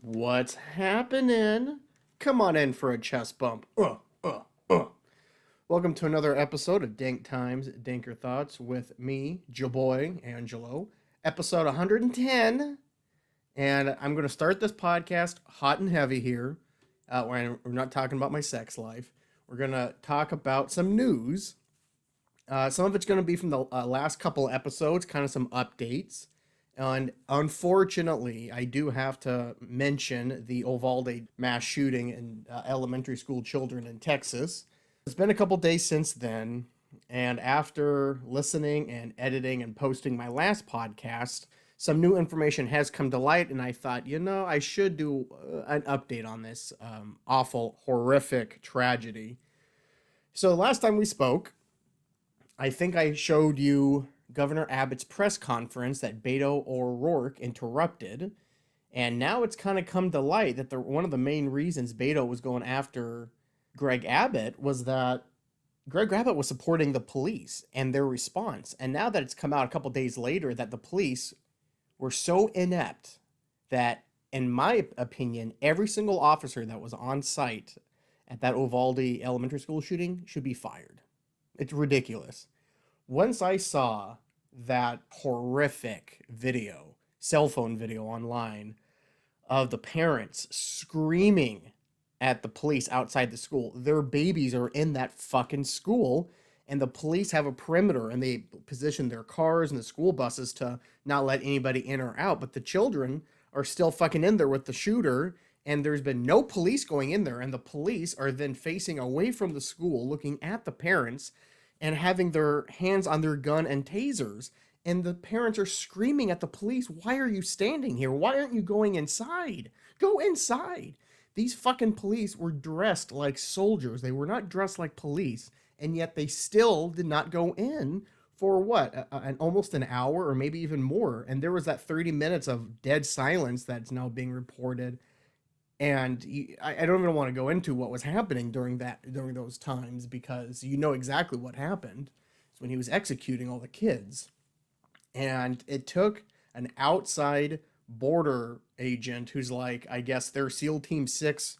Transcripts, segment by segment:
What's happening? Come on in for a chest bump. Welcome to another episode of Dank Times Danker Thoughts with me, Jaboy Angelo. Episode 110. And I'm going to start this podcast hot and heavy here. We're not talking about my sex life. We're going to talk about some news. Some of it's going to be from the last couple episodes, kind of some updates. And unfortunately, I do have to mention the Uvalde mass shooting in elementary school children in Texas. It's been a couple days since then, and after listening and editing and posting my last podcast, some new information has come to light, and I thought, I should do an update on this awful, horrific tragedy. So the last time we spoke, I think I showed you Governor Abbott's press conference that Beto O'Rourke interrupted, and now it's kind of come to light that one of the main reasons Beto was going after Greg Abbott was that Greg Abbott was supporting the police and their response. And now that it's come out a couple days later that the police were so inept that, in my opinion, every single officer that was on site at that Uvalde elementary school shooting should be fired. It's ridiculous. Once I saw that horrific video, cell phone video online of the parents screaming at the police outside the school, their babies are in that fucking school, and the police have a perimeter and they position their cars and the school buses to not let anybody in or out, but the children are still fucking in there with the shooter, and there's been no police going in there, and the police are then facing away from the school looking at the parents and having their hands on their gun and tasers, and the parents are screaming at the police, "Why are you standing here? Why aren't you going inside? Go inside." These fucking police were dressed like soldiers. They were not dressed like police, and yet they still did not go in for what, almost an hour or maybe even more. And there was that 30 minutes of dead silence that's now being reported. And I don't even want to go into what was happening during those times, because you know exactly what happened. It's when he was executing all the kids. And it took an outside border agent who's like, I guess they're SEAL Team 6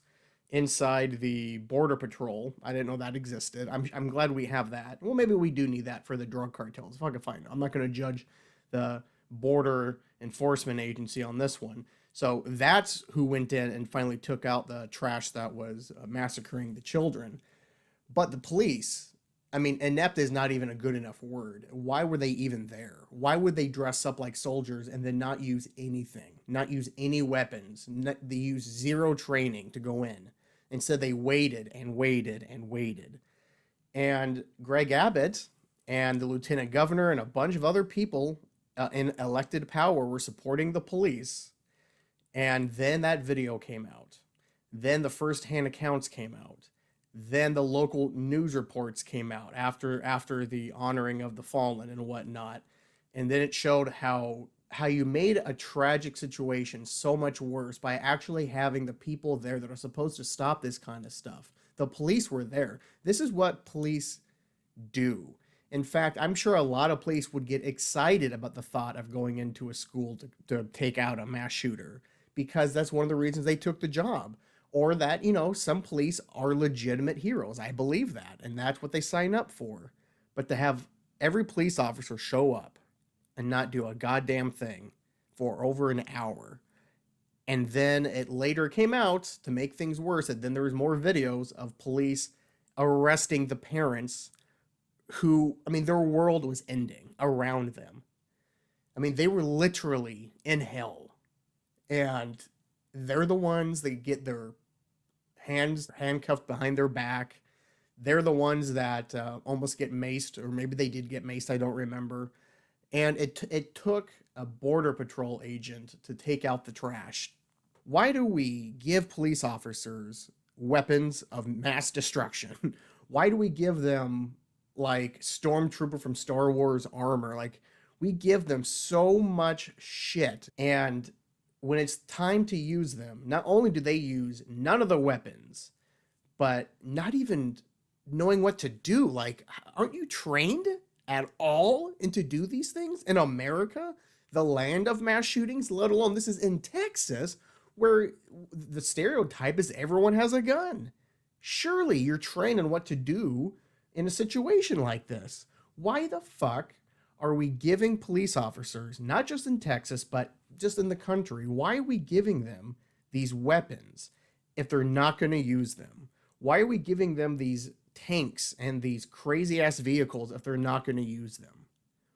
inside the Border Patrol. I didn't know that existed. I'm glad we have that. Well, maybe we do need that for the drug cartels. Fucking fine. I'm not going to judge the Border Enforcement Agency on this one. So that's who went in and finally took out the trash that was massacring the children. But the police, I mean, inept is not even a good enough word. Why were they even there? Why would they dress up like soldiers and then not use anything, not use any weapons? They used zero training to go in. Instead, they waited and waited and waited. And Greg Abbott and the lieutenant governor and a bunch of other people in elected power were supporting the police. And then that video came out. Then the first-hand accounts came out. Then the local news reports came out after the honoring of the fallen and whatnot. And then it showed how you made a tragic situation so much worse by actually having the people there that are supposed to stop this kind of stuff. The police were there. This is what police do. In fact, I'm sure a lot of police would get excited about the thought of going into a school to take out a mass shooter, because that's one of the reasons they took the job. Or that, some police are legitimate heroes. I believe that, and that's what they sign up for. But to have every police officer show up and not do a goddamn thing for over an hour, and then it later came out to make things worse, and then there was more videos of police arresting the parents who, their world was ending around them. They were literally in hell. And they're the ones that get their hands handcuffed behind their back. They're the ones that almost get maced, or maybe they did get maced, I don't remember. And it took a Border Patrol agent to take out the trash. Why do we give police officers weapons of mass destruction? Why do we give them, like, Stormtrooper from Star Wars armor? Like, we give them so much shit, and when it's time to use them, not only do they use none of the weapons, but not even knowing what to do. Like, aren't you trained at all and to do these things in America, the land of mass shootings, let alone this is in Texas, where the stereotype is everyone has a gun. Surely you're trained on what to do in a situation like this. Why the fuck are we giving police officers, not just in Texas, but just in the country, why are we giving them these weapons if they're not going to use them? Why are we giving them these tanks and these crazy ass vehicles if they're not going to use them?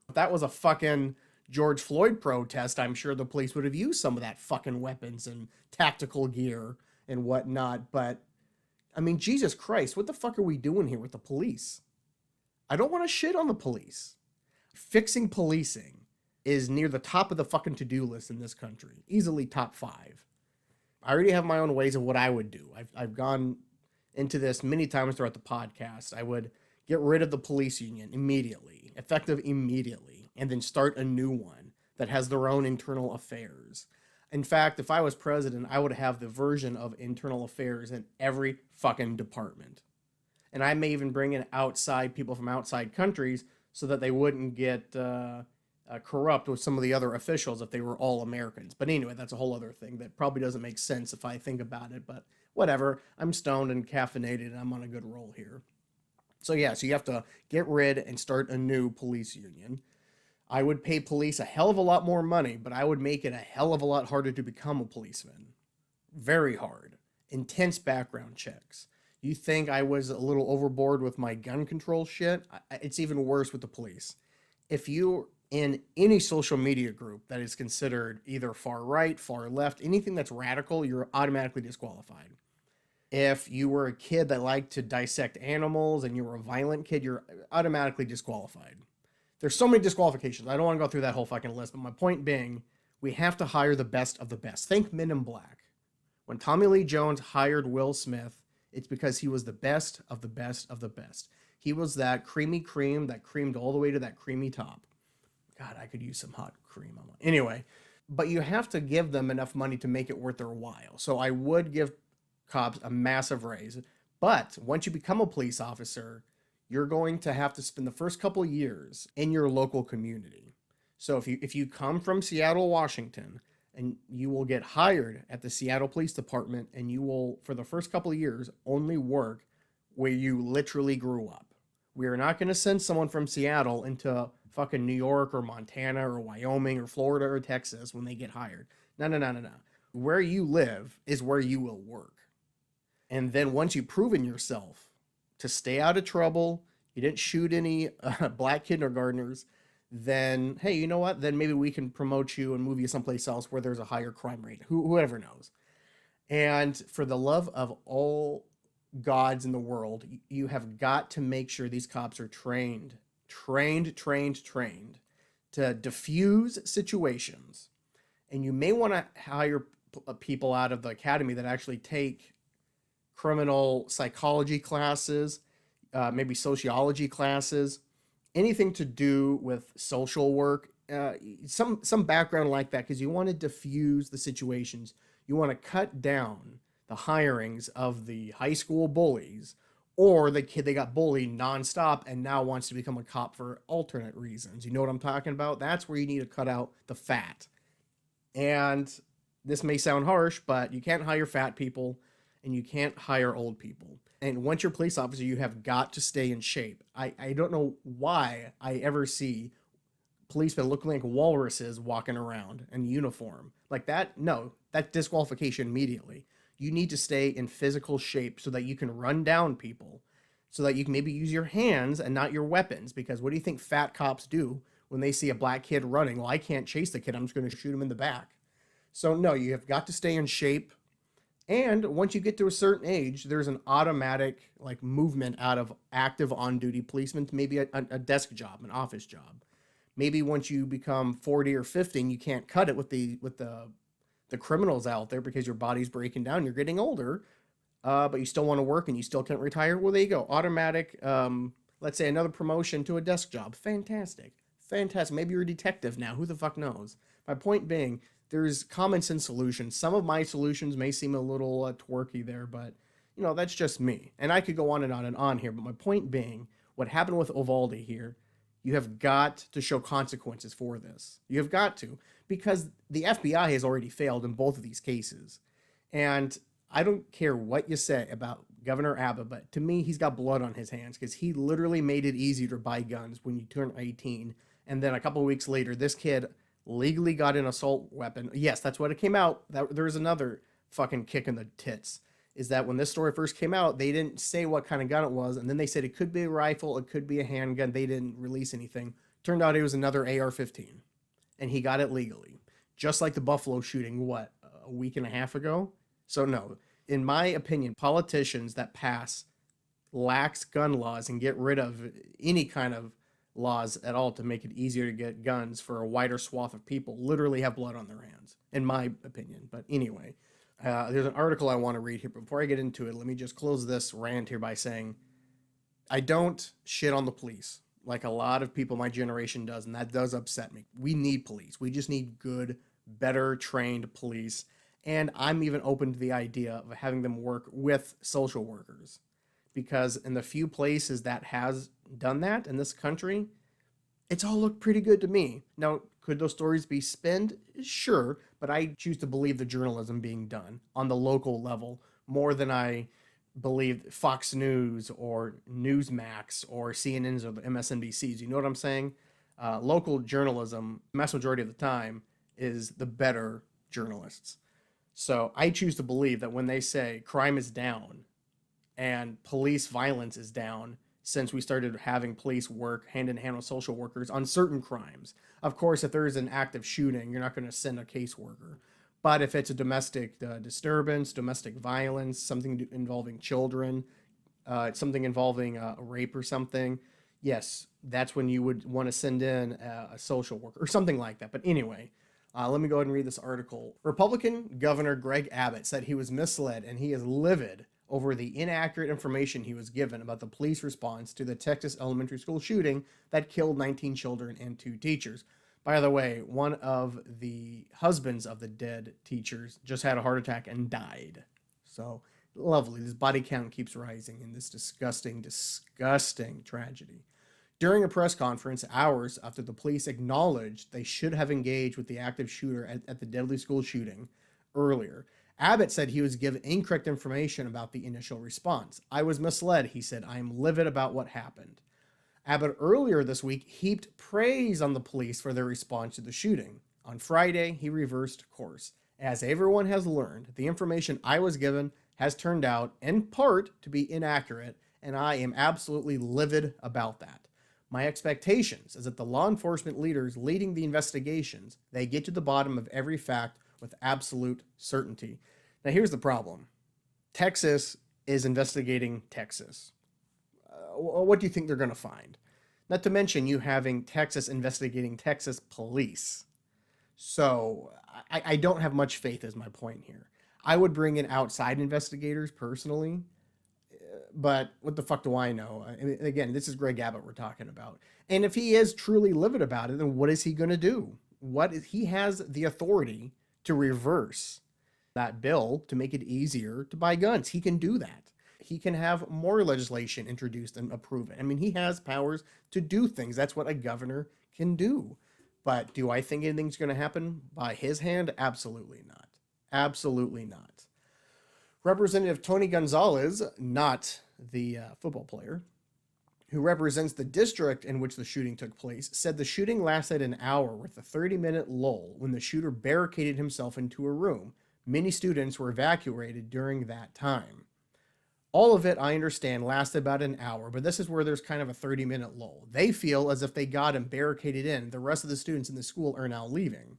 If that was a fucking George Floyd protest, I'm sure the police would have used some of that fucking weapons and tactical gear and whatnot. But I mean, Jesus Christ, what the fuck are we doing here with the police? I don't want to shit on the police. Fixing policing is near the top of the fucking to-do list in this country. Easily top 5. I already have my own ways of what I would do. I've gone into this many times throughout the podcast. I would get rid of the police union immediately, effective immediately, and then start a new one that has their own internal affairs. In fact, if I was president, I would have the version of internal affairs in every fucking department. And I may even bring in outside people from outside countries so that they wouldn't get corrupt with some of the other officials if they were all Americans. But anyway, that's a whole other thing that probably doesn't make sense if I think about it. But whatever, I'm stoned and caffeinated and I'm on a good roll here. So yeah, so you have to get rid and start a new police union. I would pay police a hell of a lot more money, but I would make it a hell of a lot harder to become a policeman. Very hard. Intense background checks. You think I was a little overboard with my gun control shit? It's even worse with the police. If you're in any social media group that is considered either far right, far left, anything that's radical, you're automatically disqualified. If you were a kid that liked to dissect animals and you were a violent kid, you're automatically disqualified. There's so many disqualifications. I don't want to go through that whole fucking list, but my point being, we have to hire the best of the best. Think Men in Black. When Tommy Lee Jones hired Will Smith, it's because he was the best of the best of the best. He was that creamy cream that creamed all the way to that creamy top. God, I could use some hot cream. Anyway, but you have to give them enough money to make it worth their while. So I would give cops a massive raise. But once you become a police officer, you're going to have to spend the first couple of years in your local community. So if you come from Seattle, Washington, and you will get hired at the Seattle Police Department, and you will, for the first couple of years, only work where you literally grew up. We are not going to send someone from Seattle into fucking New York or Montana or Wyoming or Florida or Texas when they get hired. No. Where you live is where you will work. And then once you've proven yourself to stay out of trouble, you didn't shoot any black kindergartners, then, hey, you know what? Then maybe we can promote you and move you someplace else where there's a higher crime rate. Whoever knows. And for the love of all gods in the world, you have got to make sure these cops are trained to diffuse situations. And you may want to hire people out of the academy that actually take criminal psychology classes, maybe sociology classes, anything to do with social work, some background like that, because you want to diffuse the situations. You want to cut down the hirings of the high school bullies or the kid that got bullied nonstop and now wants to become a cop for alternate reasons. You know what I'm talking about? That's where you need to cut out the fat. And this may sound harsh, but you can't hire fat people and you can't hire old people. And once you're a police officer, you have got to stay in shape. I don't know why I ever see policemen looking like walruses walking around in uniform. Like that, no, that's disqualification immediately. You need to stay in physical shape so that you can run down people, so that you can maybe use your hands and not your weapons. Because what do you think fat cops do when they see a black kid running? Well, I can't chase the kid. I'm just going to shoot him in the back. So no, you have got to stay in shape. And once you get to a certain age, there's an automatic like movement out of active on-duty policemen to maybe a desk job, an office job. Maybe once you become 40 or 50 and you can't cut it with the criminals out there because your body's breaking down, you're getting older, but you still want to work and you still can't retire. Well, there you go. Automatic, let's say another promotion to a desk job. Fantastic. Maybe you're a detective now. Who the fuck knows? My point being, there's common sense solutions. Some of my solutions may seem a little twerky there, but you know, that's just me. And I could go on and on and on here, but my point being, what happened with Uvalde here, you have got to show consequences for this. You have got to, because the FBI has already failed in both of these cases. And I don't care what you say about Governor Abbott, but to me, he's got blood on his hands because he literally made it easier to buy guns when you turn 18. And then a couple of weeks later, this kid legally got an assault weapon. Yes, that's what it came out. That there was another fucking kick in the tits. Is that when this story first came out, they didn't say what kind of gun it was, and then they said it could be a rifle, it could be a handgun. They didn't release anything. Turned out it was another AR-15, and he got it legally, just like the Buffalo shooting. What, a week and a half ago? So no, in my opinion, politicians that pass lax gun laws and get rid of any kind of laws at all to make it easier to get guns for a wider swath of people literally have blood on their hands, in my opinion. But anyway, there's an article I want to read here. But before I get into it, let me just close this rant here by saying I don't shit on the police like a lot of people my generation does, and that does upset me. We need police. We just need good, better trained police. And I'm even open to the idea of having them work with social workers, because in the few places that has done that in this country, it's all looked pretty good to me. Now, could those stories be spinned? Sure, but I choose to believe the journalism being done on the local level more than I believe Fox News or Newsmax or CNNs or the MSNBCs. You know what I'm saying? Local journalism, the vast majority of the time, is the better journalists. So I choose to believe that when they say crime is down and police violence is down since we started having police work hand in hand with social workers on certain crimes. Of course, if there is an active shooting, you're not going to send a caseworker. But if it's a domestic disturbance, domestic violence, something involving children, something involving a rape or something, yes, that's when you would want to send in a social worker or something like that. But anyway, let me go ahead and read this article. Republican Governor Greg Abbott said he was misled and he is livid over the inaccurate information he was given about the police response to the Texas elementary school shooting that killed 19 children and 2 teachers. By the way, one of the husbands of the dead teachers just had a heart attack and died. So lovely. This body count keeps rising in this disgusting, disgusting tragedy. During a press conference hours after the police acknowledged they should have engaged with the active shooter at the deadly school shooting earlier, Abbott said he was given incorrect information about the initial response. I was misled, he said. I am livid about what happened. Abbott earlier this week heaped praise on the police for their response to the shooting. On Friday, he reversed course. As everyone has learned, the information I was given has turned out, in part, to be inaccurate, and I am absolutely livid about that. My expectations is that the law enforcement leaders leading the investigations, they get to the bottom of every fact with absolute certainty. Now, here's the problem. Texas is investigating Texas. What do you think they're going to find? Not to mention you having Texas investigating Texas police. So I don't have much faith is my point here. I would bring in outside investigators personally, but what the fuck do I know? I mean, again, this is Greg Abbott we're talking about. And if he is truly livid about it, then what is he going to do? He has the authority to reverse that bill to make it easier to buy guns. He can do that. He can have more legislation introduced and approve it. I mean, he has powers to do things. That's what a governor can do. But do I think anything's going to happen by his hand? Absolutely not. Absolutely not. Representative Tony Gonzalez, not the football player, who represents the district in which the shooting took place, said the shooting lasted an hour with a 30-minute lull when the shooter barricaded himself into a room. Many students were evacuated during that time. All of it, I understand, lasted about an hour, but this is where there's kind of a 30-minute lull. They feel as if they got him barricaded in. The rest of the students in the school are now leaving.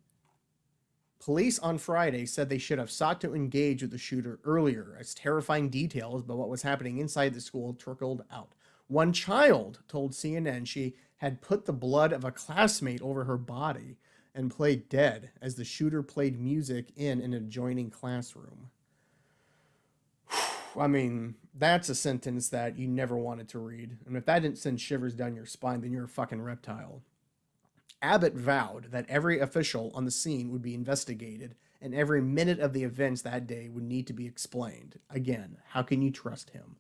Police on Friday said they should have sought to engage with the shooter earlier, as terrifying details about what was happening inside the school trickled out. One child told CNN she had put the blood of a classmate over her body and played dead as the shooter played music in an adjoining classroom. I mean, that's a sentence that you never wanted to read. And if that didn't send shivers down your spine, then you're a fucking reptile. Abbott vowed that every official on the scene would be investigated and every minute of the events that day would need to be explained. Again, how can you trust him?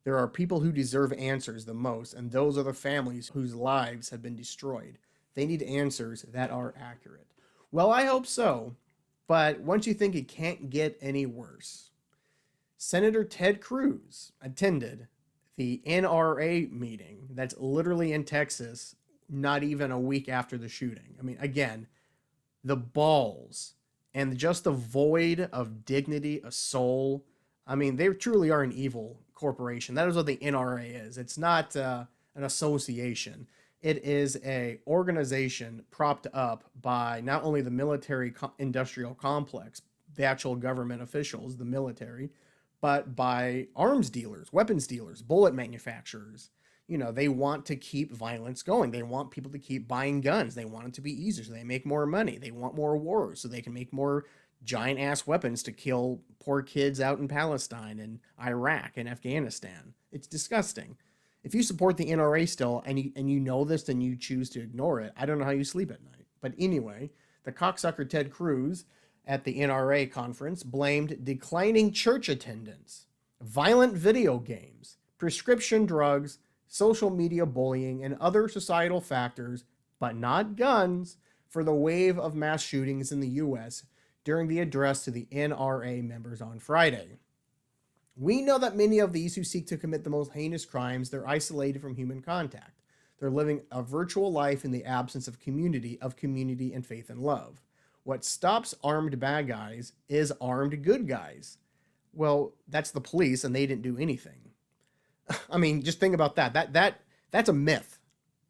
There are people who deserve answers the most, and those are the families whose lives have been destroyed. They need answers that are accurate. Well, I hope so. But once you think it can't get any worse, Senator Ted Cruz attended the NRA meeting that's literally in Texas, not even a week after the shooting. I mean, again, the balls and just the void of dignity, a soul. I mean, they truly are an evil corporation. That is what the NRA is. It's not an association. It is a organization propped up by not only the military industrial complex, the actual government officials, the military, but by arms dealers, weapons dealers, bullet manufacturers. You know, they want to keep violence going. They want people to keep buying guns. They want it to be easier so they make more money. They want more wars so they can make more giant ass weapons to kill poor kids out in Palestine and Iraq and Afghanistan. It's disgusting. If you support the NRA still and you know this and you choose to ignore it, I don't know how you sleep at night. But anyway, the cocksucker Ted Cruz at the NRA conference blamed declining church attendance, violent video games, prescription drugs, social media bullying, and other societal factors, but not guns, for the wave of mass shootings in the U.S. during the address to the NRA members on Friday. We know that many of these who seek to commit the most heinous crimes, they're isolated from human contact. They're living a virtual life in the absence of community and faith and love. What stops armed bad guys is armed good guys. Well, that's the police, and they didn't do anything. I mean, just think about that. That's a myth.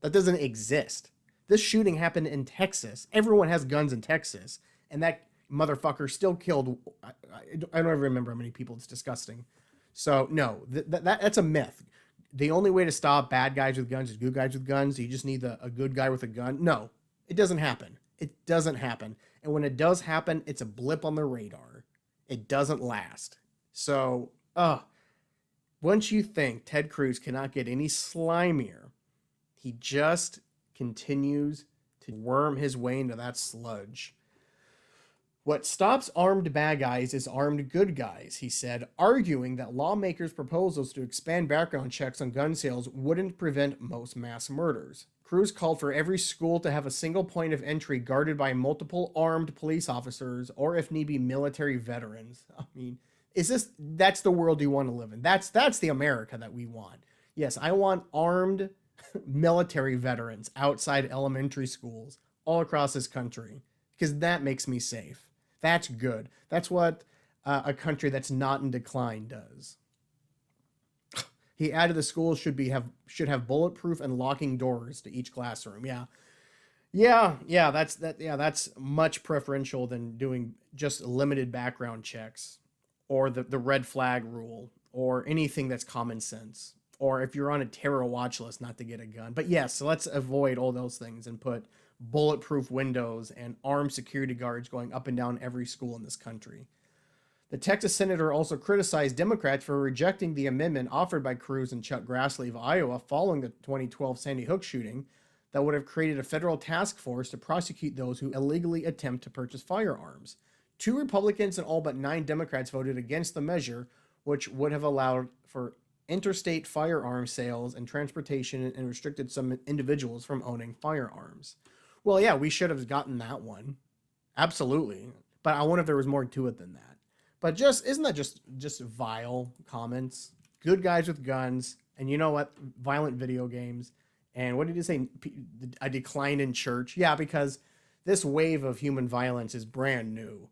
That doesn't exist. This shooting happened in Texas. Everyone has guns in Texas, and that motherfucker still killed. I don't even remember how many people. It's disgusting. So no, that's a myth. The only way to stop bad guys with guns is good guys with guns. You just need a good guy with a gun. No, it doesn't happen. It doesn't happen. And when it does happen, it's a blip on the radar. It doesn't last. So, once you think Ted Cruz cannot get any slimier, he just continues to worm his way into that sludge. What stops armed bad guys is armed good guys, he said, arguing that lawmakers' proposals to expand background checks on gun sales wouldn't prevent most mass murders. Cruz called for every school to have a single point of entry guarded by multiple armed police officers or, if need be, military veterans. I mean, that's the world you want to live in. That's the America that we want. Yes, I want armed military veterans outside elementary schools all across this country because that makes me safe. That's good. That's what a country that's not in decline does. He added the schools should have bulletproof and locking doors to each classroom. That's much preferential than doing just limited background checks or the red flag rule or anything that's common sense. Or if you're on a terror watch list, not to get a gun. But yes, so let's avoid all those things and put bulletproof windows and armed security guards going up and down every school in this country. The Texas senator also criticized Democrats for rejecting the amendment offered by Cruz and Chuck Grassley of Iowa following the 2012 Sandy Hook shooting that would have created a federal task force to prosecute those who illegally attempt to purchase firearms. 2 Republicans and all but 9 Democrats voted against the measure, which would have allowed for interstate firearm sales and transportation and restricted some individuals from owning firearms. Well, yeah, we should have gotten that one. Absolutely. But I wonder if there was more to it than that. But isn't that just vile comments? Good guys with guns, and you know what? Violent video games. And what did you say? A decline in church? Yeah, because this wave of human violence is brand new.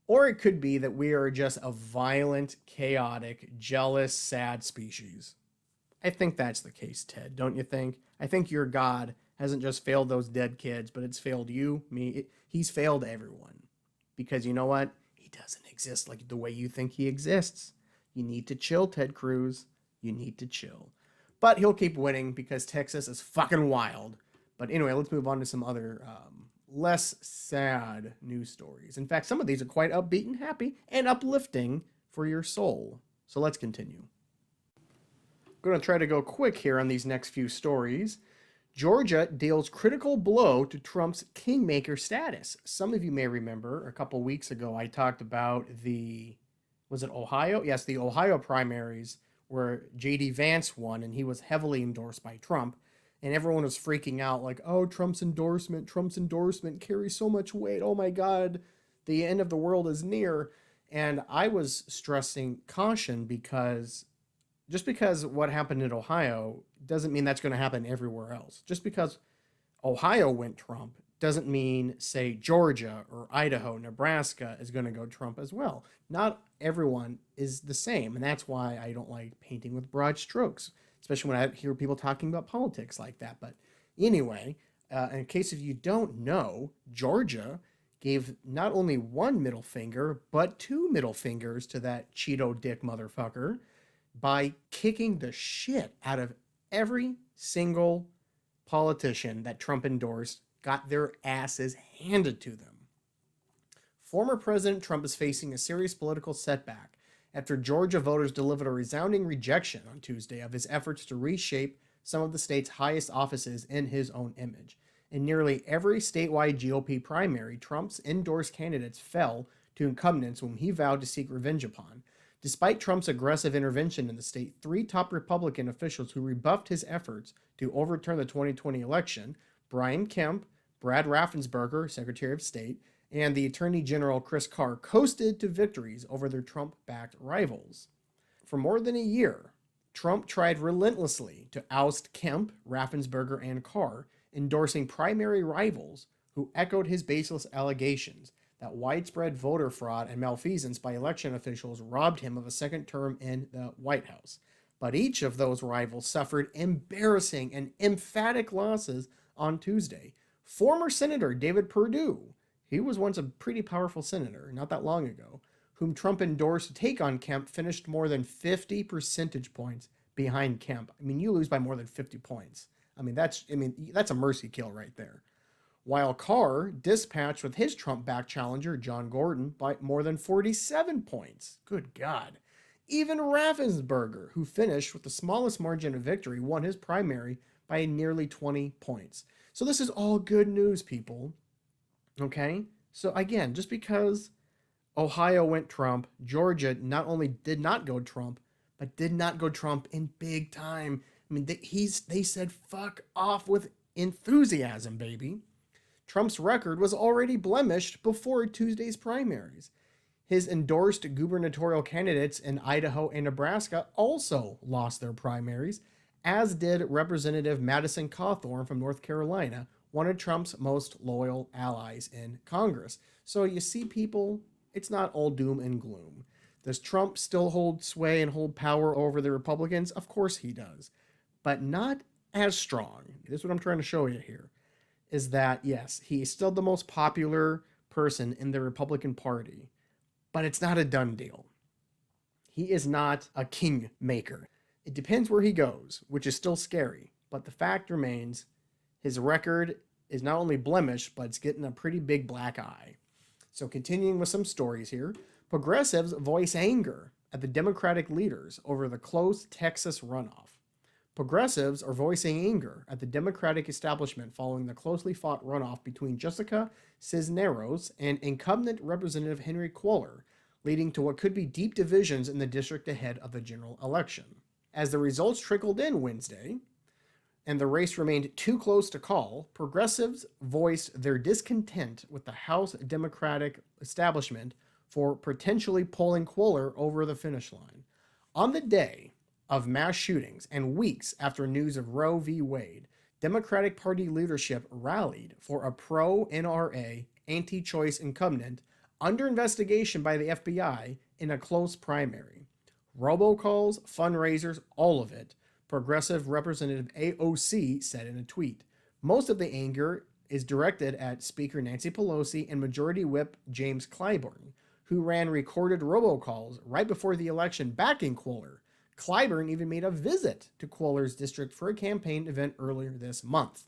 Or it could be that we are just a violent, chaotic, jealous, sad species. I think that's the case, Ted, don't you think? I think your God hasn't just failed those dead kids, but it's failed you, me. He's failed everyone. Because you know what? He doesn't exist like the way you think he exists. You need to chill, Ted Cruz. You need to chill. But he'll keep winning because Texas is fucking wild. But anyway, let's move on to some other less sad news stories. In fact, some of these are quite upbeat and happy and uplifting for your soul. So let's continue. I'm going to try to go quick here on these next few stories. Georgia deals critical blow to Trump's kingmaker status. Some of you may remember a couple weeks ago I talked about was it Ohio? Yes, the Ohio primaries where J.D. Vance won and he was heavily endorsed by Trump. And everyone was freaking out like, oh, Trump's endorsement carries so much weight. Oh my God, the end of the world is near. And I was stressing caution because just because what happened in Ohio doesn't mean that's going to happen everywhere else. Just because Ohio went Trump doesn't mean, say, Georgia or Idaho, Nebraska is going to go Trump as well. Not everyone is the same. And that's why I don't like painting with broad strokes, especially when I hear people talking about politics like that. But anyway, in case if you don't know, Georgia gave not only one middle finger, but two middle fingers to that Cheeto dick motherfucker by kicking the shit out of every single politician that Trump endorsed, got their asses handed to them. Former President Trump is facing a serious political setback after Georgia voters delivered a resounding rejection on Tuesday of his efforts to reshape some of the state's highest offices in his own image. In nearly every statewide GOP primary, Trump's endorsed candidates fell to incumbents whom he vowed to seek revenge upon. Despite Trump's aggressive intervention in the state, three top Republican officials who rebuffed his efforts to overturn the 2020 election, Brian Kemp, Brad Raffensperger, Secretary of State, and the Attorney General Chris Carr, coasted to victories over their Trump-backed rivals. For more than a year, Trump tried relentlessly to oust Kemp, Raffensperger, and Carr, endorsing primary rivals who echoed his baseless allegations that widespread voter fraud and malfeasance by election officials robbed him of a second term in the White House. But each of those rivals suffered embarrassing and emphatic losses on Tuesday. Former Senator David Perdue, he was once a pretty powerful senator not that long ago, whom Trump endorsed to take on Kemp, finished more than 50 percentage points behind Kemp. I mean, you lose by more than 50 points. That's a mercy kill right there. While Carr dispatched with his Trump-backed challenger, John Gordon, by more than 47 points. Good God. Even Raffensperger, who finished with the smallest margin of victory, won his primary by nearly 20 points. So this is all good news, people. Okay? So again, just because Ohio went Trump, Georgia not only did not go Trump, but did not go Trump in big time. I mean, they said fuck off with enthusiasm, baby. Trump's record was already blemished before Tuesday's primaries. His endorsed gubernatorial candidates in Idaho and Nebraska also lost their primaries, as did Representative Madison Cawthorn from North Carolina, one of Trump's most loyal allies in Congress. So you see, people, it's not all doom and gloom. Does Trump still hold sway and hold power over the Republicans? Of course he does, but not as strong. This is what I'm trying to show you here, is that, yes, he is still the most popular person in the Republican Party, but it's not a done deal. He is not a kingmaker. It depends where he goes, which is still scary, but the fact remains his record is not only blemished, but it's getting a pretty big black eye. So continuing with some stories here, progressives voice anger at the Democratic leaders over the close Texas runoff. Progressives are voicing anger at the Democratic establishment following the closely fought runoff between Jessica Cisneros and incumbent Representative Henry Cuellar, leading to what could be deep divisions in the district ahead of the general election. As the results trickled in Wednesday, and the race remained too close to call, progressives voiced their discontent with the House Democratic establishment for potentially pulling Cuellar over the finish line. On the day of mass shootings and weeks after news of Roe v. Wade, Democratic Party leadership rallied for a pro-NRA, anti-choice incumbent under investigation by the FBI in a close primary. Robocalls, fundraisers, all of it, Progressive Representative AOC said in a tweet. Most of the anger is directed at Speaker Nancy Pelosi and Majority Whip James Clyburn, who ran recorded robocalls right before the election backing Cuellar. Clyburn even made a visit to Cuellar's district for a campaign event earlier this month.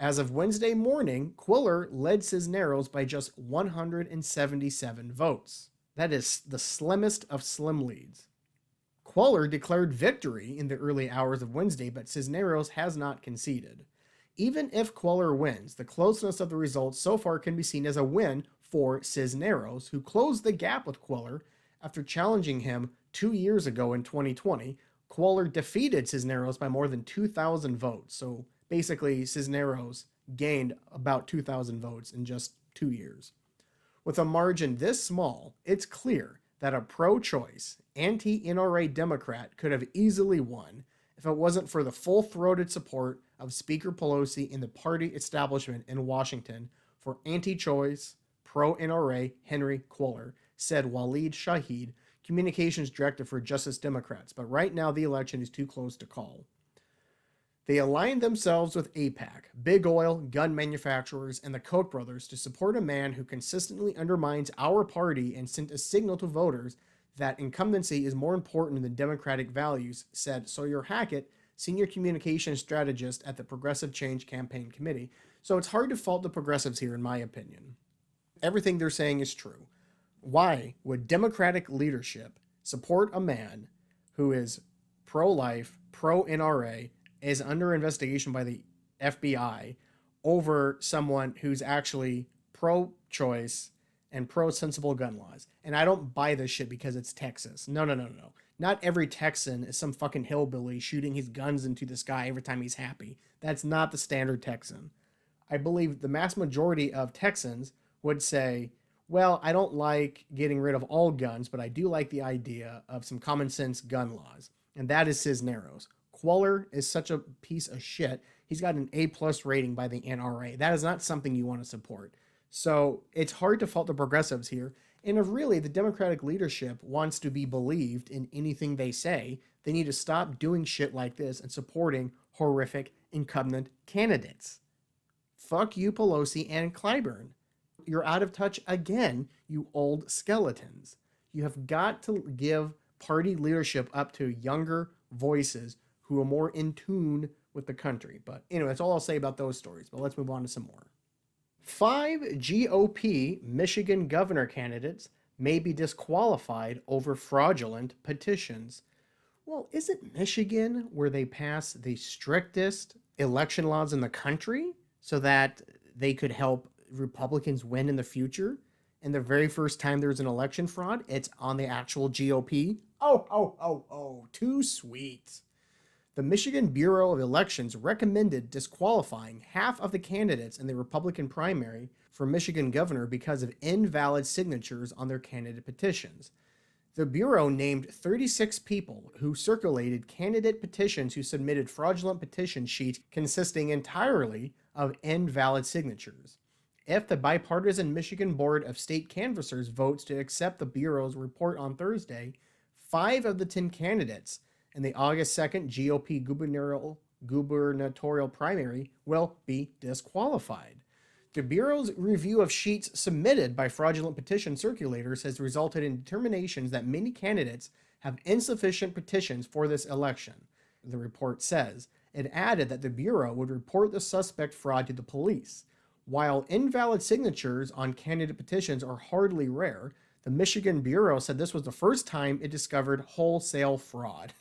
As of Wednesday morning, Cuellar led Cisneros by just 177 votes. That is the slimmest of slim leads. Cuellar declared victory in the early hours of Wednesday, but Cisneros has not conceded. Even if Cuellar wins, the closeness of the results so far can be seen as a win for Cisneros, who closed the gap with Cuellar after challenging him 2 years ago in 2020. Cuellar defeated Cisneros by more than 2,000 votes. So basically, Cisneros gained about 2,000 votes in just 2 years. With a margin this small, it's clear that a pro-choice, anti-NRA Democrat could have easily won if it wasn't for the full-throated support of Speaker Pelosi and the party establishment in Washington for anti-choice, pro-NRA Henry Cuellar, said Waleed Shahid, communications director for Justice Democrats. But right now the election is too close to call. They aligned themselves with AIPAC, big oil, gun manufacturers, and the Koch brothers to support a man who consistently undermines our party and sent a signal to voters that incumbency is more important than democratic values, said Sawyer Hackett, senior communications strategist at the Progressive Change Campaign Committee. So it's hard to fault the progressives here, in my opinion. Everything they're saying is true. Why would Democratic leadership support a man who is pro-life, pro-NRA, is under investigation by the FBI over someone who's actually pro-choice and pro-sensible gun laws? And I don't buy this shit because it's Texas. No. Not every Texan is some fucking hillbilly shooting his guns into the sky every time he's happy. That's not the standard Texan. I believe the mass majority of Texans would say, well, I don't like getting rid of all guns, but I do like the idea of some common sense gun laws. And that is Cisneros. Cuellar is such a piece of shit. He's got an A+ rating by the NRA. That is not something you want to support. So it's hard to fault the progressives here. And if really the Democratic leadership wants to be believed in anything they say, they need to stop doing shit like this and supporting horrific incumbent candidates. Fuck you, Pelosi and Clyburn. You're out of touch again, you old skeletons. You have got to give party leadership up to younger voices who are more in tune with the country. But anyway, that's all I'll say about those stories. But let's move on to some more. 5 GOP Michigan governor candidates may be disqualified over fraudulent petitions. Well, isn't Michigan where they pass the strictest election laws in the country so that they could help Republicans win in the future? And the very first time there's an election fraud, it's on the actual GOP. Oh, too sweet. The Michigan Bureau of Elections recommended disqualifying half of the candidates in the Republican primary for Michigan governor because of invalid signatures on their candidate petitions. The Bureau named 36 people who circulated candidate petitions who submitted fraudulent petition sheets consisting entirely of invalid signatures. If the bipartisan Michigan Board of State Canvassers votes to accept the Bureau's report on Thursday, 5 of the 10 candidates in the August 2nd GOP gubernatorial primary will be disqualified. The Bureau's review of sheets submitted by fraudulent petition circulators has resulted in determinations that many candidates have insufficient petitions for this election, the report says. It added that the Bureau would report the suspect fraud to the police. While invalid signatures on candidate petitions are hardly rare, the Michigan Bureau said this was the first time it discovered wholesale fraud.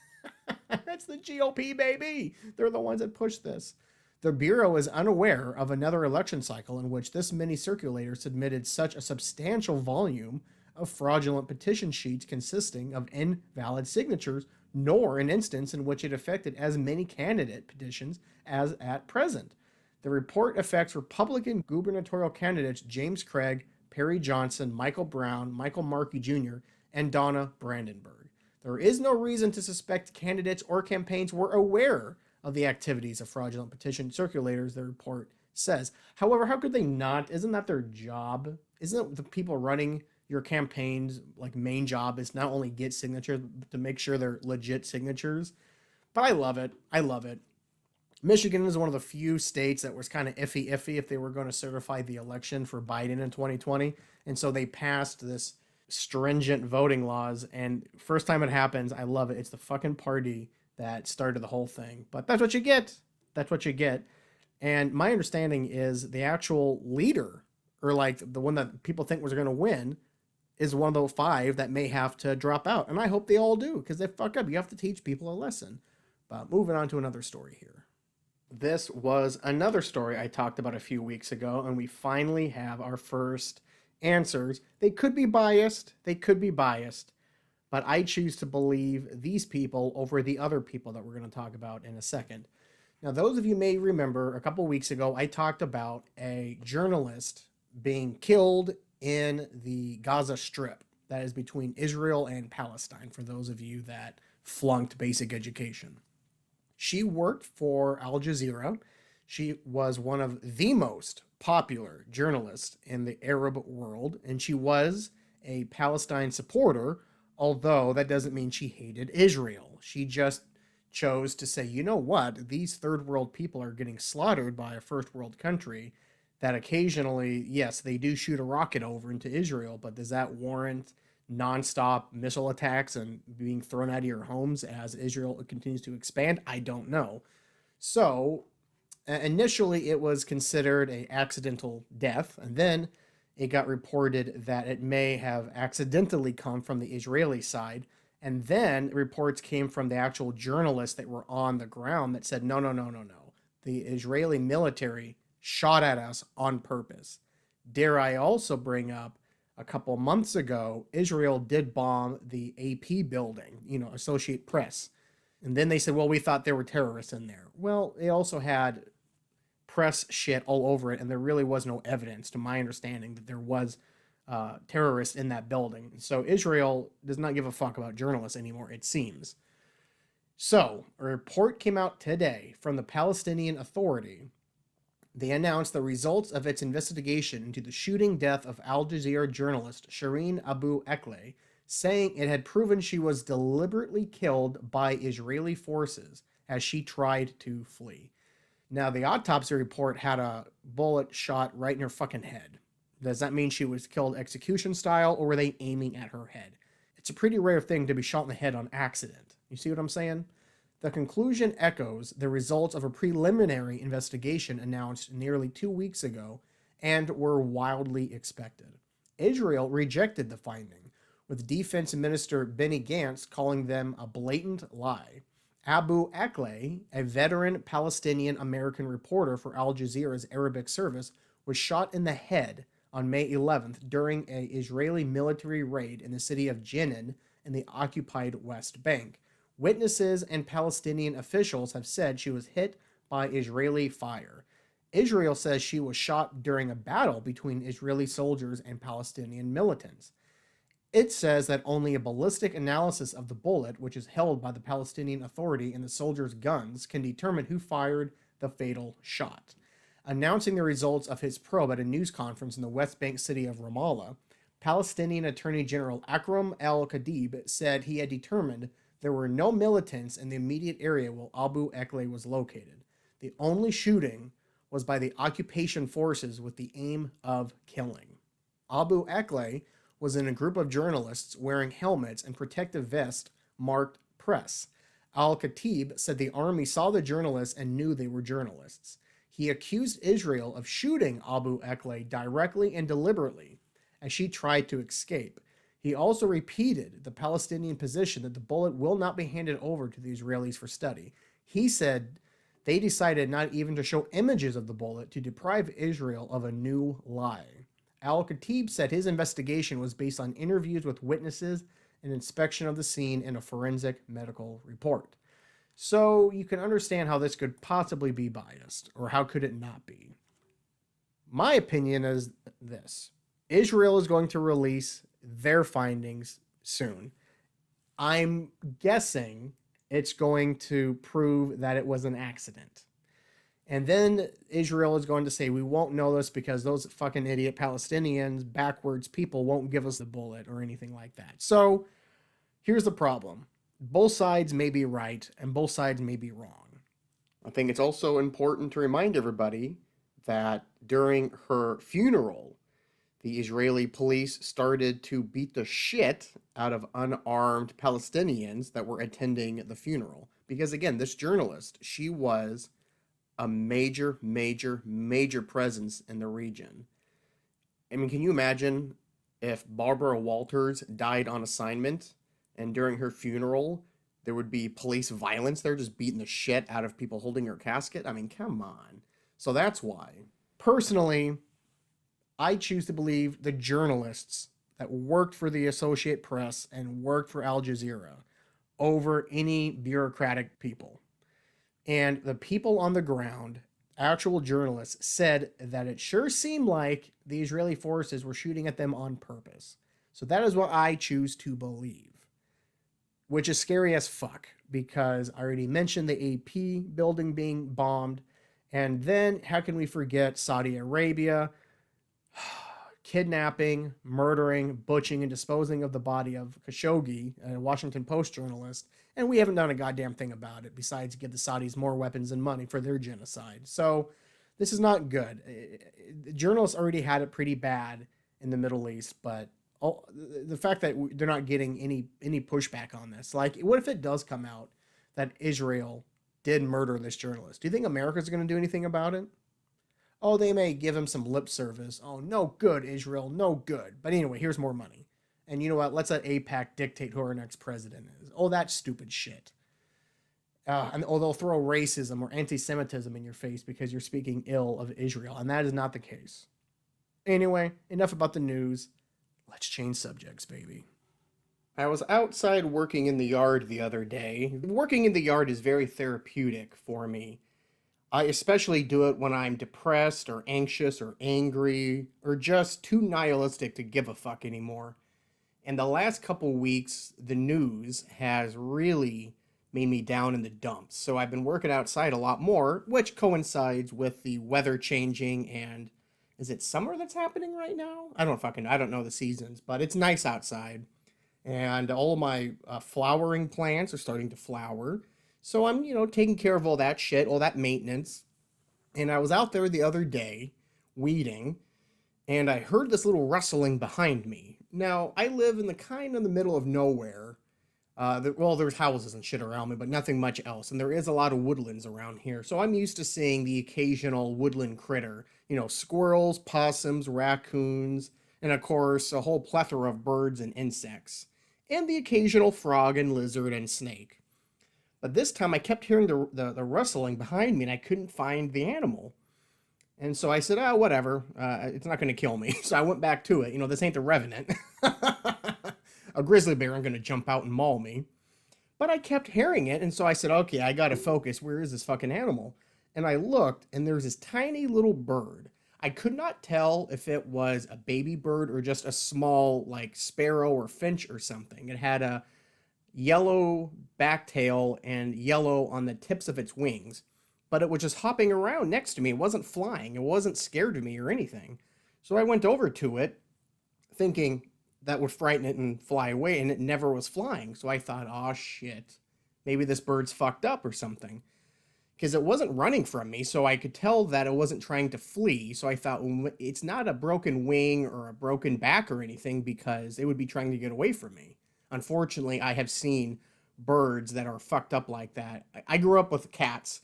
That's the GOP, baby. They're the ones that pushed this. The Bureau is unaware of another election cycle in which this many circulators submitted such a substantial volume of fraudulent petition sheets consisting of invalid signatures, nor an instance in which it affected as many candidate petitions as at present. The report affects Republican gubernatorial candidates James Craig, Perry Johnson, Michael Brown, Michael Markey Jr., and Donna Brandenburg. There is no reason to suspect candidates or campaigns were aware of the activities of fraudulent petition circulators, the report says. However, how could they not? Isn't that their job? Isn't the people running your campaigns, like, main job is not only get signatures, but to make sure they're legit signatures? But I love it. Michigan is one of the few states that was kind of iffy if they were going to certify the election for Biden in 2020. And so they passed this stringent voting laws, and first time it happens, I love it. It's the fucking party that started the whole thing. But that's what you get. And my understanding is the actual leader, or like the one that people think was going to win, is one of those 5 that may have to drop out. And I hope they all do, because they fuck up. You have to teach people a lesson. But moving on to another story here. This was another story I talked about a few weeks ago, and we finally have our first answers. They could be biased, but I choose to believe these people over the other people that we're going to talk about in a second. Now, those of you may remember a couple weeks ago, I talked about a journalist being killed in the Gaza Strip that is between Israel and Palestine, for those of you that flunked basic education. She worked for Al Jazeera. She was one of the most popular journalists in the Arab world, and she was a Palestine supporter, although that doesn't mean she hated Israel. She just chose to say, you know what, these third world people are getting slaughtered by a first world country that occasionally, yes, they do shoot a rocket over into Israel, but does that warrant nonstop missile attacks and being thrown out of your homes as Israel continues to expand? I don't know. So initially it was considered a accidental death, and then it got reported that it may have accidentally come from the Israeli side. And then reports came from the actual journalists that were on the ground that said, no, no, no, no, no. The Israeli military shot at us on purpose. Dare I also bring up, a couple months ago, Israel did bomb the AP building, Associate Press. And then they said, well, we thought there were terrorists in there. Well, they also had press shit all over it, and there really was no evidence, to my understanding, that there was terrorists in that building. So Israel does not give a fuck about journalists anymore, it seems. So a report came out today from the Palestinian Authority. They announced the results of its investigation into the shooting death of Al Jazeera journalist Shireen Abu Akleh, saying it had proven she was deliberately killed by Israeli forces as she tried to flee. Now, the autopsy report had a bullet shot right in her fucking head. Does that mean she was killed execution style, or were they aiming at her head? It's a pretty rare thing to be shot in the head on accident. You see what I'm saying? The conclusion echoes the results of a preliminary investigation announced nearly 2 weeks ago and were wildly expected. Israel rejected the finding, with Defense Minister Benny Gantz calling them a blatant lie. Abu Akleh, a veteran Palestinian American reporter for Al Jazeera's Arabic service, was shot in the head on May 11th during an Israeli military raid in the city of Jenin in the occupied West Bank. Witnesses and Palestinian officials have said she was hit by Israeli fire. Israel says she was shot during a battle between Israeli soldiers and Palestinian militants. It says that only a ballistic analysis of the bullet, which is held by the Palestinian Authority and the soldiers' guns, can determine who fired the fatal shot. Announcing the results of his probe at a news conference in the West Bank city of Ramallah, Palestinian Attorney General Akram al-Khatib said he had determined there were no militants in the immediate area where Abu Akleh was located. The only shooting was by the occupation forces with the aim of killing. Abu Akleh was in a group of journalists wearing helmets and protective vests marked press. Al-Khatib said the army saw the journalists and knew they were journalists. He accused Israel of shooting Abu Akleh directly and deliberately as she tried to escape. He also repeated the Palestinian position that the bullet will not be handed over to the Israelis for study. He said they decided not even to show images of the bullet to deprive Israel of a new lie. Al-Khatib said his investigation was based on interviews with witnesses, an inspection of the scene, and a forensic medical report. So you can understand how this could possibly be biased, or how could it not be? My opinion is this. Israel is going to release their findings soon. I'm guessing it's going to prove that it was an accident. And then Israel is going to say, we won't know this because those fucking idiot Palestinians, backwards people, won't give us the bullet or anything like that. So here's the problem. Both sides may be right and both sides may be wrong. I think it's also important to remind everybody that during her funeral, the Israeli police started to beat the shit out of unarmed Palestinians that were attending the funeral. Because again, this journalist, she was a major presence in the region. I mean, can you imagine if Barbara Walters died on assignment and during her funeral there would be police violence there, just beating the shit out of people holding her casket? I mean, come on. So that's why. Personally, I choose to believe the journalists that worked for the Associated Press and worked for Al Jazeera over any bureaucratic people. And the people on the ground actual journalists said that it sure seemed like the Israeli forces were shooting at them on purpose. So that is what I choose to believe, which is scary as fuck because I already mentioned the AP building being bombed. And then how can we forget Saudi Arabia kidnapping, murdering, butchering, and disposing of the body of Khashoggi, a Washington Post journalist, and we haven't done a goddamn thing about it besides give the Saudis more weapons and money for their genocide. So this is not good. Journalists already had it pretty bad in the Middle East, but the fact that they're not getting any pushback on this, like, what if it does come out that Israel did murder this journalist? Do you think America's going to do anything about it? Oh, they may give him some lip service. Oh, no good, Israel, no good. But anyway, here's more money. And you know what? Let's let AIPAC dictate who our next president is. Oh, that stupid shit. And they'll throw racism or anti-Semitism in your face because you're speaking ill of Israel. And that is not the case. Anyway, enough about the news. Let's change subjects, baby. I was outside working in the yard the other day. Working in the yard is very therapeutic for me. I especially do it when I'm depressed or anxious or angry or just too nihilistic to give a fuck anymore. And the last couple weeks, the news has really made me down in the dumps. So I've been working outside a lot more, which coincides with the weather changing. And is it summer that's happening right now? I don't know the seasons, but it's nice outside. And all of my flowering plants are starting to flower. So I'm, taking care of all that shit, all that maintenance. And I was out there the other day weeding, and I heard this little rustling behind me. Now, I live in the middle of nowhere. There's houses and shit around me, but nothing much else. And there is a lot of woodlands around here. So I'm used to seeing the occasional woodland critter. Squirrels, possums, raccoons, and of course, a whole plethora of birds and insects. And the occasional frog and lizard and snake. But this time I kept hearing the rustling behind me and I couldn't find the animal. And so I said, oh, whatever. It's not going to kill me. So I went back to it. This ain't the Revenant. A grizzly bear ain't going to jump out and maul me. But I kept hearing it. And so I said, okay, I got to focus. Where is this fucking animal? And I looked and there's this tiny little bird. I could not tell if it was a baby bird or just a small, like, sparrow or finch or something. It had a yellow back tail and yellow on the tips of its wings, but it was just hopping around next to me. It wasn't flying. It wasn't scared of me or anything. So I went over to it thinking that would frighten it and fly away, and it never was flying. So I thought, oh shit, maybe this bird's fucked up or something, because it wasn't running from me, so I could tell that it wasn't trying to flee. So I thought, well, it's not a broken wing or a broken back or anything, because it would be trying to get away from me. Unfortunately, I have seen birds that are fucked up like that. I grew up with cats,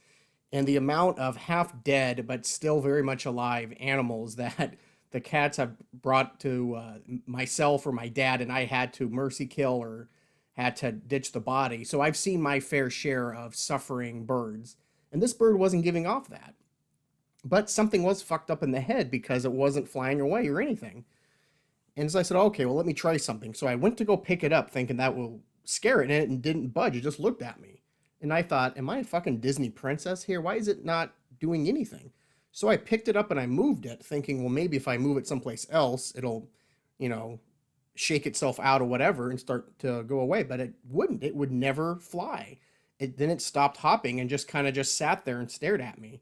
and the amount of half dead but still very much alive animals that the cats have brought to myself or my dad, and I had to mercy kill or had to ditch the body. So I've seen my fair share of suffering birds, and this bird wasn't giving off that. But something was fucked up in the head because it wasn't flying away or anything. And so I said, okay, well, let me try something. So I went to go pick it up thinking that will scare it, and it didn't budge. It just looked at me. And I thought, am I a fucking Disney princess here? Why is it not doing anything? So I picked it up and I moved it thinking, well, maybe if I move it someplace else, it'll, shake itself out or whatever and start to go away. But it wouldn't. It would never fly. Then it stopped hopping and just kind of just sat there and stared at me.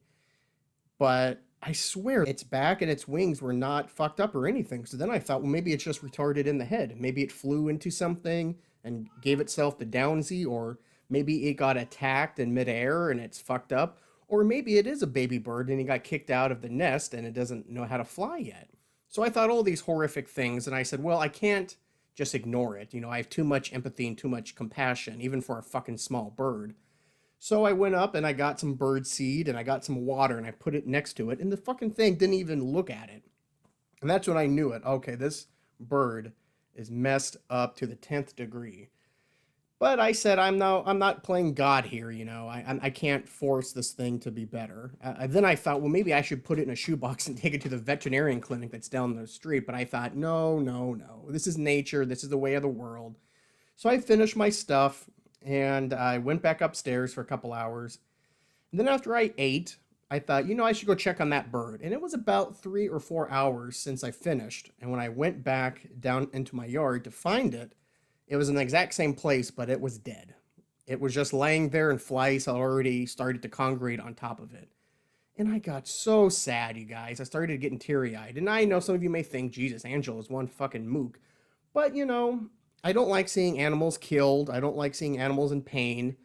But I swear its back and its wings were not fucked up or anything. So then I thought, well, maybe it's just retarded in the head. Maybe it flew into something and gave itself the downsy, or maybe it got attacked in midair and it's fucked up. Or maybe it is a baby bird and it got kicked out of the nest and it doesn't know how to fly yet. So I thought all these horrific things, and I said, well, I can't just ignore it. I have too much empathy and too much compassion, even for a fucking small bird. So I went up and I got some bird seed and I got some water and I put it next to it, and the fucking thing didn't even look at it. And that's when I knew it. Okay, this bird is messed up to the 10th degree. But I said, I'm not playing God here, I can't force this thing to be better. Then I thought, well, maybe I should put it in a shoebox and take it to the veterinarian clinic that's down the street. But I thought, no. This is nature. This is the way of the world. So I finished my stuff and I went back upstairs for a couple hours. And then after I ate, I thought, I should go check on that bird. And it was about 3 or 4 hours since I finished. And when I went back down into my yard to find it, it was in the exact same place, but it was dead. It was just laying there and flies had already started to congregate on top of it. And I got so sad, you guys. I started getting teary eyed. And I know some of you may think, Jesus, Angelo is one fucking mook. But, I don't like seeing animals killed. I don't like seeing animals in pain.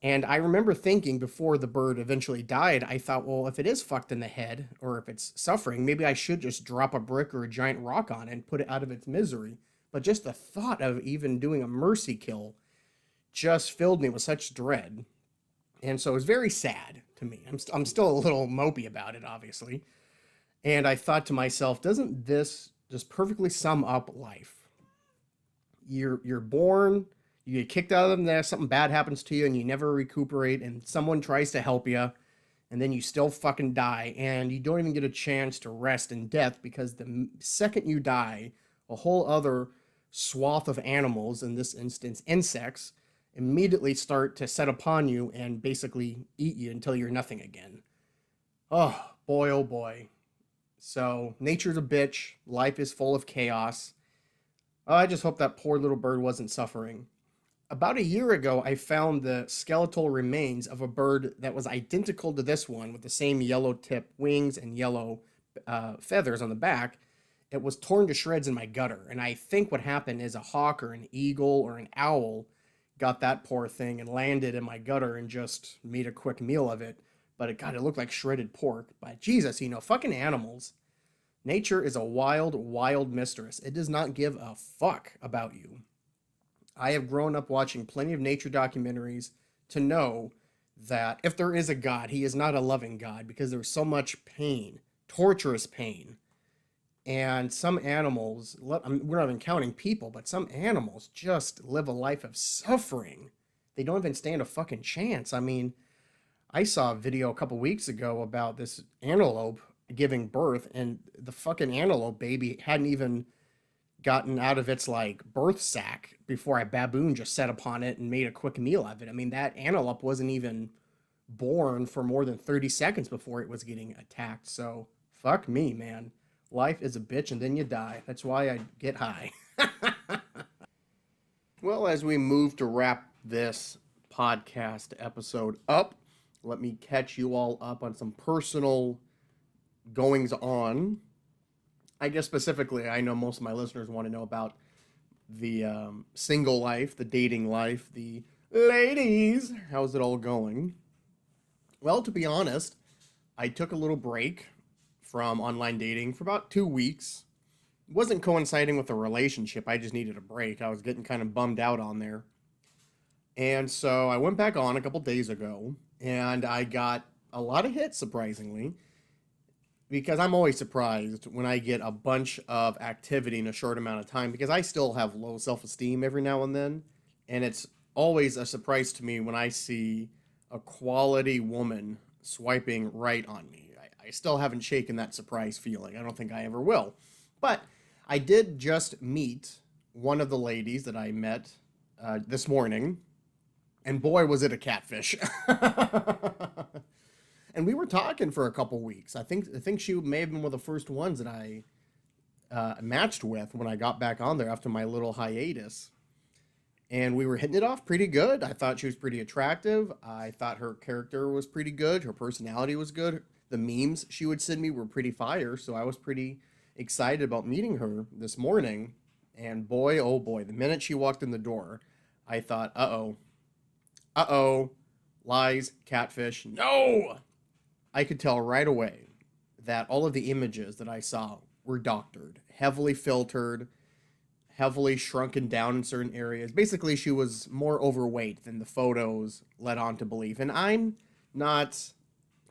And I remember thinking before the bird eventually died, I thought, well, if it is fucked in the head or if it's suffering, maybe I should just drop a brick or a giant rock on it and put it out of its misery. But just the thought of even doing a mercy kill just filled me with such dread. And so it was very sad to me. I'm still a little mopey about it, obviously. And I thought to myself, doesn't this just perfectly sum up life? You're born, you get kicked out of the nest, something bad happens to you, and you never recuperate, and someone tries to help you, and then you still fucking die, and you don't even get a chance to rest in death because the second you die, a whole other swath of animals, in this instance insects, immediately start to set upon you and basically eat you until you're nothing again. Oh boy, oh boy. So nature's a bitch. Life is full of chaos. I just hope that poor little bird wasn't suffering. About a year ago, I found the skeletal remains of a bird that was identical to this one with the same yellow tip wings and yellow feathers on the back. It was torn to shreds in my gutter. And I think what happened is a hawk or an eagle or an owl got that poor thing and landed in my gutter and just made a quick meal of it. But it looked like shredded pork. But Jesus, fucking animals. Nature is a wild, wild mistress. It does not give a fuck about you. I have grown up watching plenty of nature documentaries to know that if there is a God, he is not a loving God because there's so much pain, torturous pain. And some animals, we're not even counting people, but some animals just live a life of suffering. They don't even stand a fucking chance. I saw a video a couple weeks ago about this antelope giving birth, and the fucking antelope baby hadn't even gotten out of its birth sac before a baboon just set upon it and made a quick meal of it. That antelope wasn't even born for more than 30 seconds before it was getting attacked. So fuck me, man. Life is a bitch and then you die. That's why I get high. Well, as we move to wrap this podcast episode up, let me catch you all up on some personal goings on. I guess specifically, I know most of my listeners want to know about the single life, the dating life, the ladies. How's it all going? Well, to be honest, I took a little break from online dating for about 2 weeks. It wasn't coinciding with a relationship. I just needed a break. I was getting kind of bummed out on there. And so I went back on a couple days ago, and I got a lot of hits, surprisingly, because I'm always surprised when I get a bunch of activity in a short amount of time, because I still have low self-esteem every now and then, and it's always a surprise to me when I see a quality woman swiping right on me. I still haven't shaken that surprise feeling. I don't think I ever will. But I did just meet one of the ladies that I met this morning, and boy, was it a catfish. And we were talking for a couple weeks. I think she may have been one of the first ones that I matched with when I got back on there after my little hiatus. And we were hitting it off pretty good. I thought she was pretty attractive. I thought her character was pretty good. Her personality was good. The memes she would send me were pretty fire. So I was pretty excited about meeting her this morning. And boy, oh boy, the minute she walked in the door, I thought, uh-oh, lies, catfish, no! I could tell right away that all of the images that I saw were doctored, heavily filtered, heavily shrunken down in certain areas. Basically, she was more overweight than the photos led on to believe. And I'm not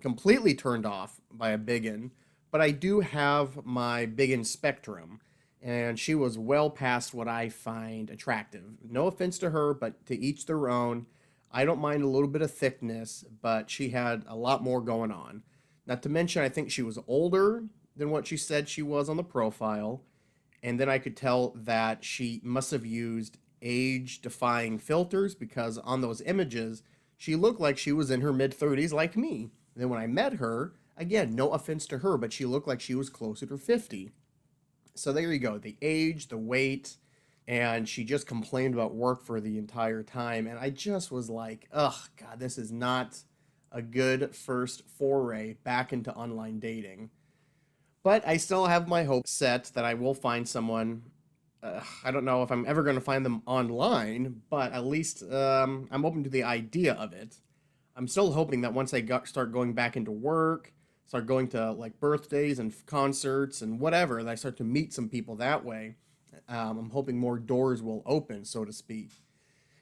completely turned off by a biggin, but I do have my biggin spectrum. And she was well past what I find attractive. No offense to her, but to each their own. I don't mind a little bit of thickness, but she had a lot more going on. Not to mention, I think she was older than what she said she was on the profile. And then I could tell that she must have used age-defying filters because on those images, she looked like she was in her mid-30s like me. And then when I met her, again, no offense to her, but she looked like she was closer to 50. So there you go, the age, the weight, and she just complained about work for the entire time. And I just was like, ugh, God, this is not a good first foray back into online dating. But I still have my hope set that I will find someone. I don't know if I'm ever going to find them online, but at least I'm open to the idea of it. I'm still hoping that once start going back into work, start going to like birthdays and concerts and whatever, that I start to meet some people that way. I'm hoping more doors will open, so to speak.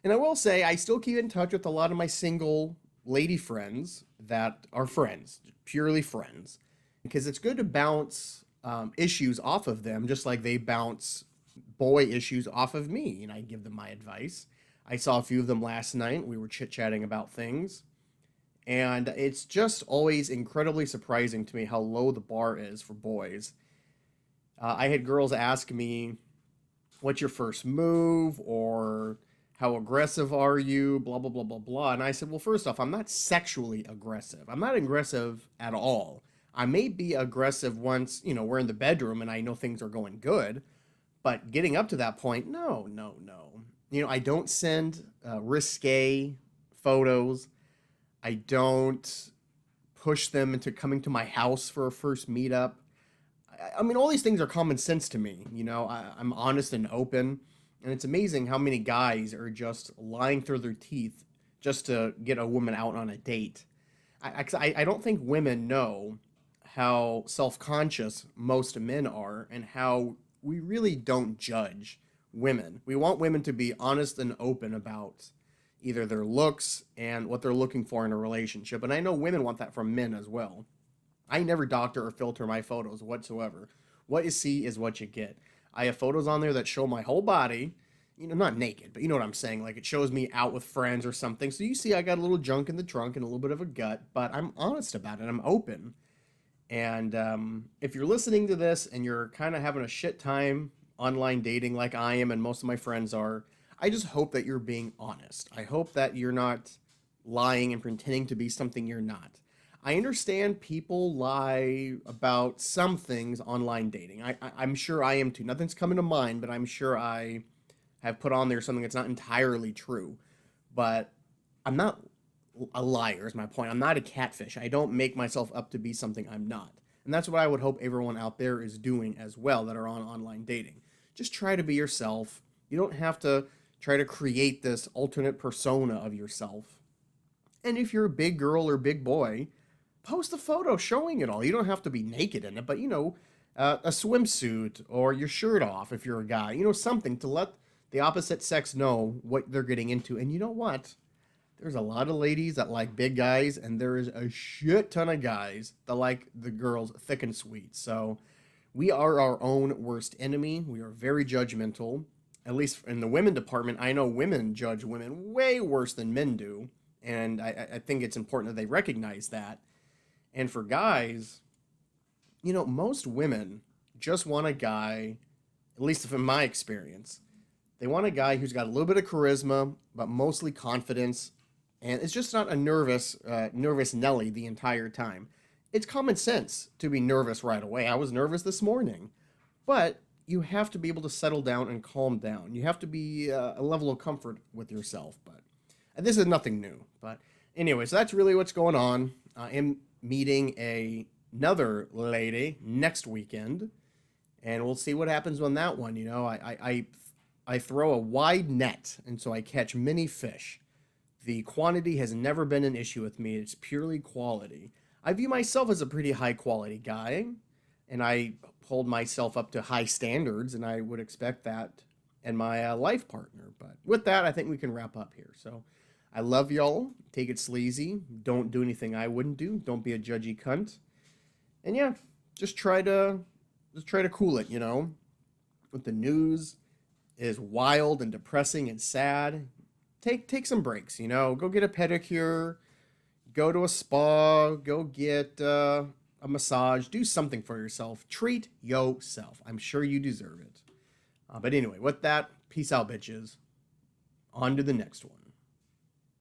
And I will say, I still keep in touch with a lot of my single lady friends that are friends, purely friends, because it's good to bounce issues off of them, just like they bounce boy issues off of me, and I give them my advice. I saw a few of them last night. We were chit-chatting about things, and it's just always incredibly surprising to me how low the bar is for boys. I had girls ask me, what's your first move, or how aggressive are you, blah, blah, blah, blah, blah. And I said, well, first off, I'm not sexually aggressive. I'm not aggressive at all. I may be aggressive once, we're in the bedroom and I know things are going good, but getting up to that point, no, no, no. I don't send risque photos. I don't push them into coming to my house for a first meetup. I mean, all these things are common sense to me. I'm honest and open. And it's amazing how many guys are just lying through their teeth just to get a woman out on a date. I don't think women know how self-conscious most men are and how we really don't judge women. We want women to be honest and open about either their looks and what they're looking for in a relationship. And I know women want that from men as well. I never doctor or filter my photos whatsoever. What you see is what you get. I have photos on there that show my whole body, not naked, but you know what I'm saying. Like it shows me out with friends or something. So you see I got a little junk in the trunk and a little bit of a gut, but I'm honest about it. I'm open. And if you're listening to this and you're kind of having a shit time online dating like I am and most of my friends are, I just hope that you're being honest. I hope that you're not lying and pretending to be something you're not. I understand people lie about some things online dating. I'm sure I am too. Nothing's coming to mind, but I'm sure I have put on there something that's not entirely true. But I'm not a liar, is my point. I'm not a catfish. I don't make myself up to be something I'm not. And that's what I would hope everyone out there is doing as well that are on online dating. Just try to be yourself. You don't have to try to create this alternate persona of yourself. And if you're a big girl or big boy, post a photo showing it all. You don't have to be naked in it, but a swimsuit or your shirt off if you're a guy. Something to let the opposite sex know what they're getting into. And you know what? There's a lot of ladies that like big guys, and there is a shit ton of guys that like the girls thick and sweet. So we are our own worst enemy. We are very judgmental. At least in the women department, I know women judge women way worse than men do. And I think it's important that they recognize that. And for guys, most women just want a guy, at least from my experience, they want a guy who's got a little bit of charisma, but mostly confidence. And it's just not a nervous Nelly the entire time. It's common sense to be nervous right away. I was nervous this morning. But you have to be able to settle down and calm down. You have to be a level of comfort with yourself. But this is nothing new. But anyway, so that's really what's going on. I am meeting another lady next weekend. And we'll see what happens on that one. I throw a wide net, and so I catch many fish. The quantity has never been an issue with me. It's purely quality. I view myself as a pretty high quality guy, and I hold myself up to high standards, and I would expect that in my life partner. But with that, I think we can wrap up here. So I love y'all. Take it sleazy. Don't do anything I wouldn't do. Don't be a judgy cunt. And yeah, just try to cool it, With the news is wild and depressing and sad. Take some breaks, Go get a pedicure, go to a spa, go get a massage, do something for yourself. Treat yourself. I'm sure you deserve it. But anyway, with that, peace out, bitches. On to the next one.